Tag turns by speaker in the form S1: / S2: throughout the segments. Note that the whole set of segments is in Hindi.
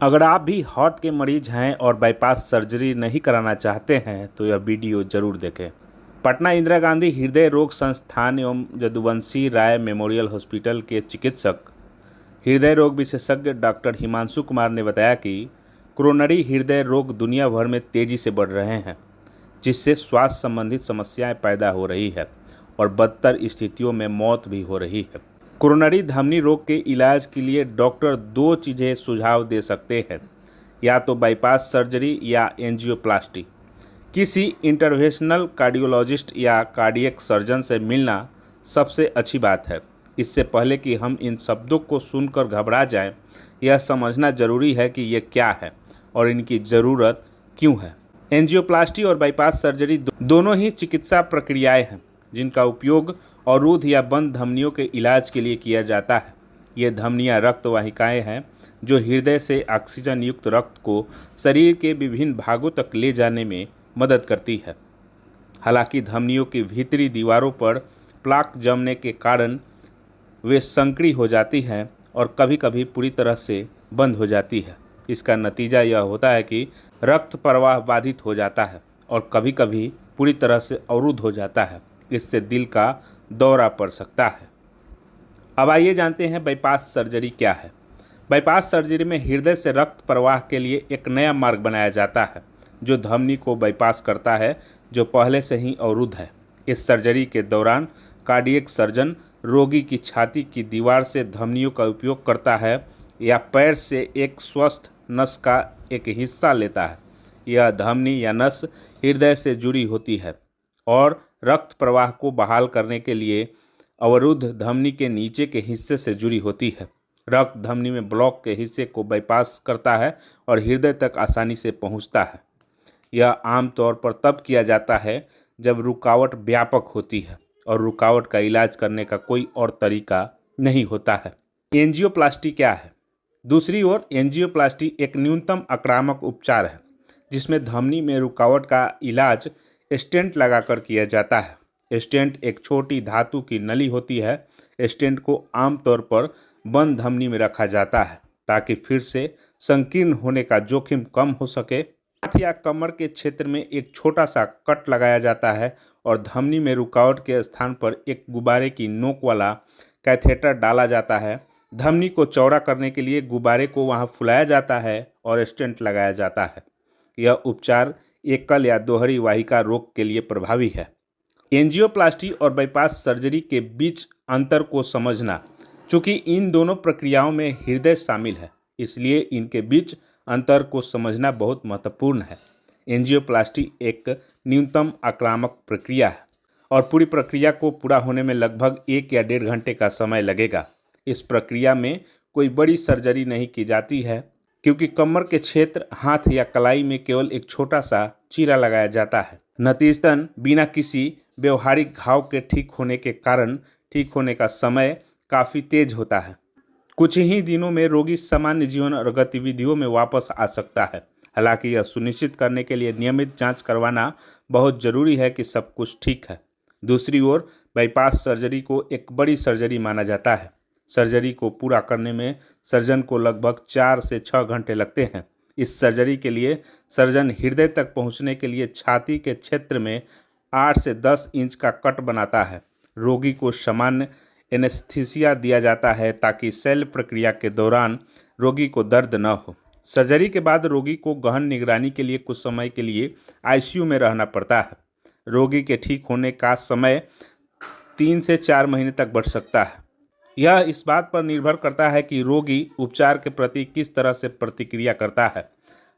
S1: अगर आप भी हार्ट के मरीज हैं और बाईपास सर्जरी नहीं कराना चाहते हैं तो यह वीडियो जरूर देखें। पटना इंदिरा गांधी हृदय रोग संस्थान एवं यदुवंशी राय मेमोरियल हॉस्पिटल के चिकित्सक हृदय रोग विशेषज्ञ डॉक्टर हिमांशु कुमार ने बताया कि कोरोनरी हृदय रोग दुनिया भर में तेजी से बढ़ रहे हैं, जिससे स्वास्थ्य संबंधित समस्याएं पैदा हो रही है और बदतर स्थितियों में मौत भी हो रही है। कोरोनरी धमनी रोग के इलाज के लिए डॉक्टर दो चीज़ें सुझाव दे सकते हैं, या तो बाईपास सर्जरी या एंजियोप्लास्टी। किसी इंटरवेंशनल कार्डियोलॉजिस्ट या कार्डियक सर्जन से मिलना सबसे अच्छी बात है। इससे पहले कि हम इन शब्दों को सुनकर घबरा जाएं, यह समझना जरूरी है कि ये क्या है और इनकी ज़रूरत क्यों है। एंजियोप्लास्टी और बाईपास सर्जरी दोनों ही चिकित्सा प्रक्रियाएं हैं जिनका उपयोग अवरुद्ध या बंद धमनियों के इलाज के लिए किया जाता है। ये धमनियाँ रक्त वाहिकाएँ हैं जो हृदय से ऑक्सीजन युक्त रक्त को शरीर के विभिन्न भागों तक ले जाने में मदद करती है। हालांकि धमनियों की भीतरी दीवारों पर प्लाक जमने के कारण वे संकरी हो जाती हैं और कभी कभी पूरी तरह से बंद हो जाती है। इसका नतीजा यह होता है कि रक्त प्रवाह बाधित हो जाता है और कभी कभी पूरी तरह से अवरुद्ध हो जाता है। इससे दिल का दौरा पड़ सकता है। अब आइए जानते हैं बाईपास सर्जरी क्या है। बाईपास सर्जरी में हृदय से रक्त प्रवाह के लिए एक नया मार्ग बनाया जाता है जो धमनी को बाईपास करता है, जो पहले से ही अवरुद्ध है। इस सर्जरी के दौरान कार्डियक सर्जन रोगी की छाती की दीवार से धमनियों का उपयोग करता है या पैर से एक स्वस्थ नस का एक हिस्सा लेता है। यह धमनी या नस हृदय से जुड़ी होती है और रक्त प्रवाह को बहाल करने के लिए अवरुद्ध धमनी के नीचे के हिस्से से जुड़ी होती है। रक्त धमनी में ब्लॉक के हिस्से को बाईपास करता है और हृदय तक आसानी से पहुंचता है। यह आमतौर पर तब किया जाता है जब रुकावट व्यापक होती है और रुकावट का इलाज करने का कोई और तरीका नहीं होता है। एंजियोप्लास्टी क्या है? दूसरी ओर एंजियोप्लास्टी एक न्यूनतम आक्रामक उपचार है जिसमें धमनी में रुकावट का इलाज स्टेंट लगाकर किया जाता है। स्टेंट एक छोटी धातु की नली होती है। स्टेंट को आमतौर पर बंद धमनी में रखा जाता है ताकि फिर से संकीर्ण होने का जोखिम कम हो सके। हाथ या कमर के क्षेत्र में एक छोटा सा कट लगाया जाता है और धमनी में रुकावट के स्थान पर एक गुब्बारे की नोक वाला कैथेटर डाला जाता है। धमनी को चौड़ा करने के लिए गुब्बारे को वहां फुलाया जाता है और स्टेंट लगाया जाता है। यह उपचार एकल या दोहरी वाहिका रोग के लिए प्रभावी है। एंजियोप्लास्टी और बाईपास सर्जरी के बीच अंतर को समझना। चूँकि इन दोनों प्रक्रियाओं में हृदय शामिल है, इसलिए इनके बीच अंतर को समझना बहुत महत्वपूर्ण है। एंजियोप्लास्टी एक न्यूनतम आक्रामक प्रक्रिया है और पूरी प्रक्रिया को पूरा होने में लगभग 1 या 1.5 घंटे का समय लगेगा। इस प्रक्रिया में कोई बड़ी सर्जरी नहीं की जाती है क्योंकि कमर के क्षेत्र, हाथ या कलाई में केवल एक छोटा सा चीरा लगाया जाता है। नतीजतन बिना किसी व्यवहारिक घाव के ठीक होने के कारण ठीक होने का समय काफ़ी तेज होता है। कुछ ही दिनों में रोगी सामान्य जीवन और गतिविधियों में वापस आ सकता है। हालांकि यह सुनिश्चित करने के लिए नियमित जांच करवाना बहुत ज़रूरी है कि सब कुछ ठीक है। दूसरी ओर बाईपास सर्जरी को एक बड़ी सर्जरी माना जाता है। सर्जरी को पूरा करने में सर्जन को लगभग 4 से 6 घंटे लगते हैं। इस सर्जरी के लिए सर्जन हृदय तक पहुंचने के लिए छाती के क्षेत्र में 8 से 10 इंच का कट बनाता है। रोगी को सामान्य एनेस्थीसिया दिया जाता है ताकि शल्य प्रक्रिया के दौरान रोगी को दर्द न हो। सर्जरी के बाद रोगी को गहन निगरानी के लिए कुछ समय के लिए आईसीयू में रहना पड़ता है। रोगी के ठीक होने का समय 3 से 4 महीने तक बढ़ सकता है। यह इस बात पर निर्भर करता है कि रोगी उपचार के प्रति किस तरह से प्रतिक्रिया करता है।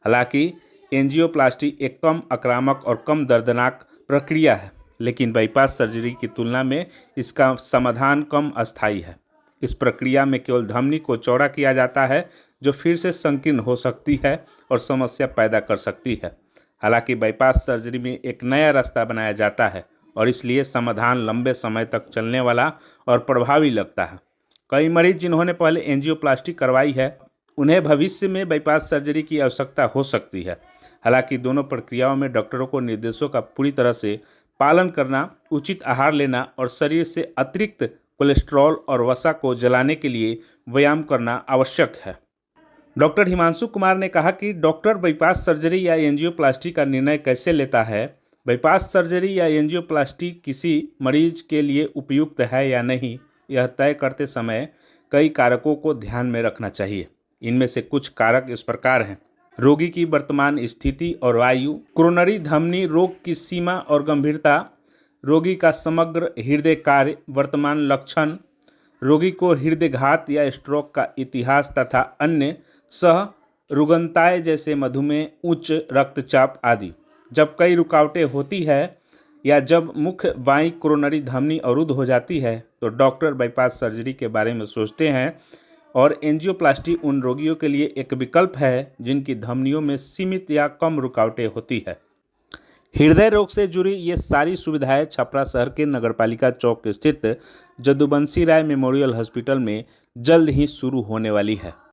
S1: हालांकि एंजियोप्लास्टी एक कम आक्रामक और कम दर्दनाक प्रक्रिया है, लेकिन बाईपास सर्जरी की तुलना में इसका समाधान कम अस्थायी है। इस प्रक्रिया में केवल धमनी को चौड़ा किया जाता है जो फिर से संकीर्ण हो सकती है और समस्या पैदा कर सकती है। हालांकि बाईपास सर्जरी में एक नया रास्ता बनाया जाता है और इसलिए समाधान लंबे समय तक चलने वाला और प्रभावी लगता है। कई मरीज जिन्होंने पहले एंजियोप्लास्टी करवाई है, उन्हें भविष्य में बाईपास सर्जरी की आवश्यकता हो सकती है। हालांकि दोनों प्रक्रियाओं में डॉक्टरों को निर्देशों का पूरी तरह से पालन करना, उचित आहार लेना और शरीर से अतिरिक्त कोलेस्ट्रॉल और वसा को जलाने के लिए व्यायाम करना आवश्यक है। डॉक्टर हिमांशु कुमार ने कहा कि डॉक्टर बाईपास सर्जरी या एंजियोप्लास्टी का निर्णय कैसे लेता है, बाईपास सर्जरी या एंजियोप्लास्टी किसी मरीज के लिए उपयुक्त है या नहीं, यह तय करते समय कई कारकों को ध्यान में रखना चाहिए। इनमें से कुछ कारक इस प्रकार हैं: रोगी की वर्तमान स्थिति और आयु, कोरोनरी धमनी रोग की सीमा और गंभीरता, रोगी का समग्र हृदय कार्य, वर्तमान लक्षण, रोगी को हृदयघात या स्ट्रोक का इतिहास तथा अन्य सह रुग्णताएं जैसे मधुमेह, उच्च रक्तचाप आदि। जब कई रुकावटें होती है या जब मुख्य बाईं कोरोनरी धमनी अवरुद्ध हो जाती है तो डॉक्टर बाईपास सर्जरी के बारे में सोचते हैं और एंजियोप्लास्टी उन रोगियों के लिए एक विकल्प है जिनकी धमनियों में सीमित या कम रुकावटें होती है। हृदय रोग से जुड़ी ये सारी सुविधाएं छपरा शहर के नगरपालिका चौक स्थित जदुवंशी राय मेमोरियल हॉस्पिटल में जल्द ही शुरू होने वाली है।